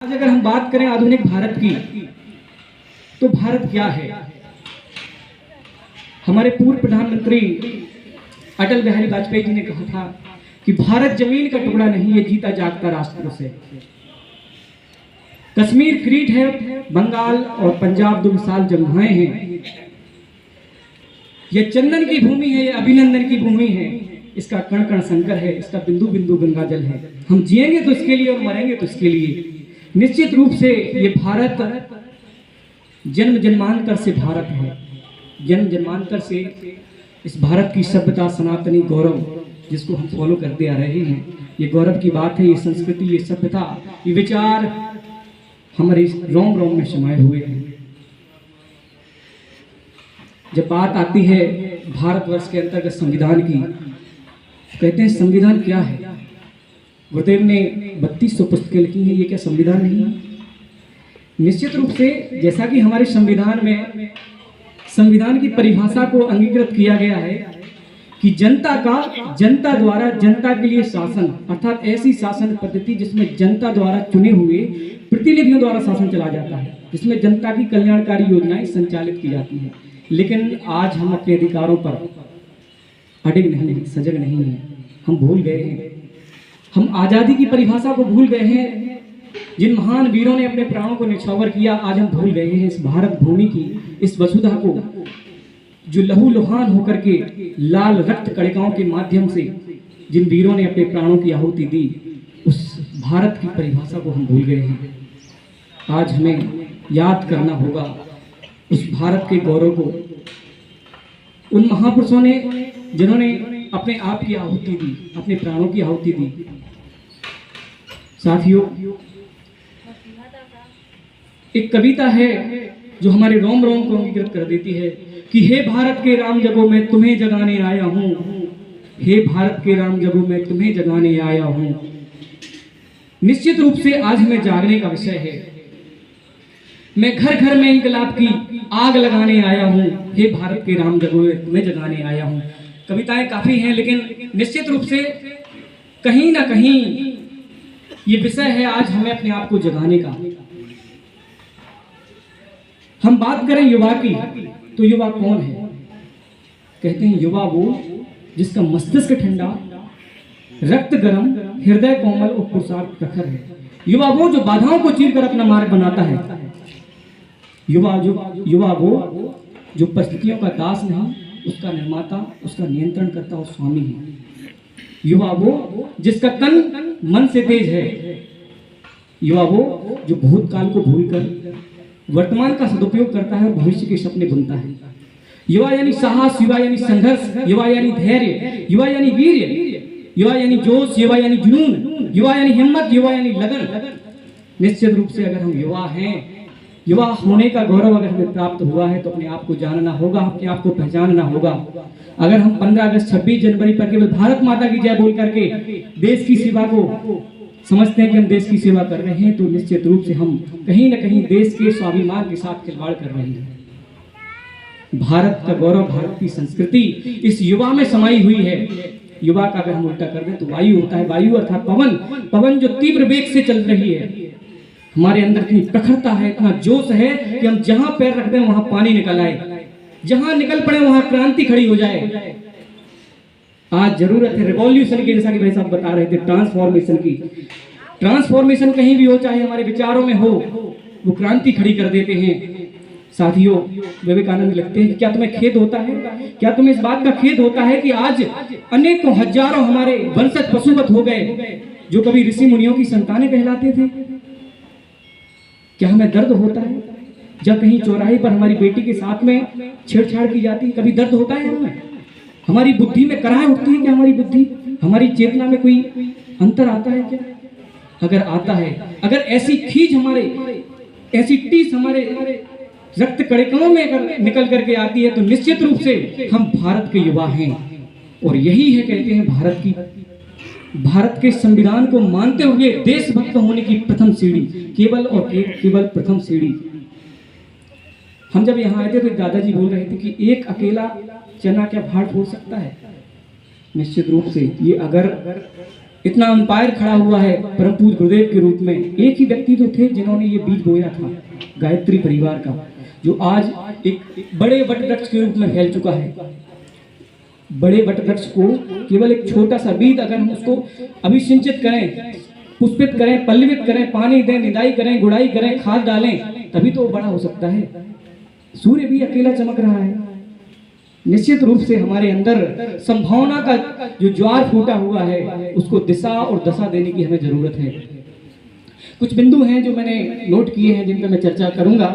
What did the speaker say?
आज अगर हम बात करें आधुनिक भारत की, तो भारत क्या है? हमारे पूर्व प्रधानमंत्री अटल बिहारी वाजपेयी जी ने कहा था कि भारत जमीन का टुकड़ा नहीं, ये जीता जागता राष्ट्र से। कश्मीर क्रीट है, बंगाल और पंजाब दो विशाल जगहें हैं। यह चंदन की भूमि है, यह अभिनंदन की भूमि है, इसका कण कण शंकर है, इसका बिंदु बिंदु गंगा जल है। हम जिएंगे तो इसके लिए और मरेंगे तो इसके लिए। निश्चित रूप से ये भारत जन्म जन्मांतर से भारत है, जन्म जन्मांतर से इस भारत की सभ्यता, सनातनी गौरव जिसको हम फॉलो करते आ रहे हैं, ये गौरव की बात है। ये संस्कृति, ये सभ्यता, ये विचार हमारे रोम रोम में समाये हुए हैं। जब बात आती है भारतवर्ष के अंतर्गत संविधान की, कहते हैं संविधान क्या है? गुरुदेव ने 3200 पुस्तकें लिखी हैं, ये क्या संविधान नहीं है? निश्चित रूप से जैसा कि हमारे संविधान में संविधान की परिभाषा को अंगीकृत किया गया है कि जनता द्वारा जनता के लिए शासन, अर्थात ऐसी शासन पद्धति जिसमें जनता द्वारा चुने हुए प्रतिनिधियों द्वारा शासन चला जाता है, जिसमें जनता की कल्याणकारी योजनाएं संचालित की जाती हैं। लेकिन आज हम अपने अधिकारों पर अडिग नहीं, सजग नहीं है। हम भूल गए हैं, हम आज़ादी की परिभाषा को भूल गए हैं। जिन महान वीरों ने अपने प्राणों को न्यौछावर किया, आज हम भूल गए हैं इस भारत भूमि की, इस वसुधा को, जो लहू लुहान होकर के लाल रक्त कणिकाओं के माध्यम से जिन वीरों ने अपने प्राणों की आहुति दी, उस भारत की परिभाषा को हम भूल गए हैं। आज हमें याद करना होगा उस भारत के गौरव को, उन महापुरुषों ने जिन्होंने अपने आप की आहुति दी, अपने प्राणों की आहुति दी। साथियों, एक कविता है जो हमारे रोम रोम को अंगीकृत कर देती है कि हे भारत के राम जगो मैं तुम्हें जगाने आया हूं, हे भारत के राम जगो मैं तुम्हें जगाने आया हूं। निश्चित रूप से आज हमें जागने का विषय है। मैं घर घर में इंकलाब की आग लगाने आया हूं, हे भारत के राम जगो मैं तुम्हें जगाने आया हूं। कविताएं काफी हैं, लेकिन निश्चित रूप से कहीं ना कहीं ये विषय है आज हमें अपने आप को जगाने का। हम बात करें युवा की, तो युवा कौन है? कहते हैं युवा वो जिसका मस्तिष्क ठंडा, रक्त गर्म, हृदय कोमल और पुरुषार्थ प्रखर है। युवा वो जो बाधाओं को चीर कर अपना मार्ग बनाता है। युवा वो जो परिस्थितियों का दास नहीं, उसका निर्माता, उसका नियंत्रण करता और स्वामी है। युवा वो जिसका तन मन से तेज है। युवा वो जो भूतकाल को भूलकर वर्तमान का सदुपयोग करता है, भविष्य के सपने बुनता है। युवा यानी साहस, युवा यानी संघर्ष, युवा यानी धैर्य, युवा यानी वीर्य, युवा यानी जोश, युवा यानी जुनून, युवा यानी हिम्मत, युवा यानी लगन। निश्चित रूप से अगर हम युवा हैं, युवा होने का गौरव अगर हमें प्राप्त हुआ है, तो अपने आप को जानना होगा, अपने आप को पहचानना होगा। अगर हम 15 अगस्त 26 जनवरी पर केवल भारत माता की जय बोल करके देश की सेवा को समझते हैं कि हम देश की सेवा कर रहे हैं, तो निश्चित रूप से हम कहीं ना कहीं देश के स्वाभिमान के साथ खिलवाड़ कर रहे हैं। भारत का गौरव, भारत की संस्कृति इस युवा में समाई हुई है। युवा का अगर हम उल्टा कर दें तो वायु होता है। वायु अर्थात पवन जो तीव्र वेग से चल रही है। हमारे अंदर इतनी प्रखरता है, इतना जोश है कि हम जहां पैर रख दें वहां पानी निकल आए, जहां निकल पड़े वहां क्रांति खड़ी हो जाए। आज जरूरत है रिवॉल्यूशन की, जैसा कि भाई साहब बता रहे थे, ट्रांसफॉर्मेशन की। ट्रांसफॉर्मेशन कहीं भी हो, चाहे हमारे विचारों में हो, वो क्रांति खड़ी कर देते हैं। साथियों, विवेकानंद लिखते हैं कि क्या तुम्हें खेद होता है, क्या तुम्हें इस बात का खेद होता है कि आज अनेकों हजारों हमारे वंशज पशुवत हो गए, जो कभी ऋषि मुनियों की संतानें कहलाते थे? क्या हमें दर्द होता है जब कहीं चौराहे पर हमारी बेटी के साथ में छेड़छाड़ की जाती है? कभी दर्द होता है हमें? हमारी बुद्धि में कराह उठती है क्या? हमारी बुद्धि, हमारी चेतना में कोई अंतर आता है क्या? अगर आता है, अगर ऐसी खींच हमारे, ऐसी टीस हमारे रक्त कणिकाओं में अगर निकल करके आती है, तो निश्चित रूप से हम भारत के युवा हैं। और यही है, कहते हैं, भारत के संविधान को मानते हुए देशभक्त होने की प्रथम सीढ़ी, केवल और केवल प्रथम सीढ़ी। हम जब यहाँ आए थे तो दादाजी बोल रहे थे कि एक अकेला चना क्या भाड़ फोड़ सकता है? निश्चित रूप से ये अगर इतना अंपायर खड़ा हुआ है परम पूज्य गुरुदेव के रूप में। एक ही व्यक्ति तो थे जिन्होंने ये बीज बोया था गायत्री परिवार का, जो आज एक बड़े वट वृक्ष के रूप में फैल चुका है। बड़े वट वृक्ष को केवल एक छोटा सा बीज अगर हम उसको अभिसिंचित करें, पुष्पित करें, पल्लवित करें, पानी दें, निदाई करें, गुड़ाई करें, खाद डालें, तभी तो वो बड़ा हो सकता है। सूर्य भी अकेला चमक रहा है। निश्चित रूप से हमारे अंदर संभावना का जो ज्वार फूटा हुआ है, उसको दिशा और दशा देने की हमें जरूरत है। कुछ बिंदु हैं जो मैंने नोट किए हैं, जिन पर मैं चर्चा करूंगा।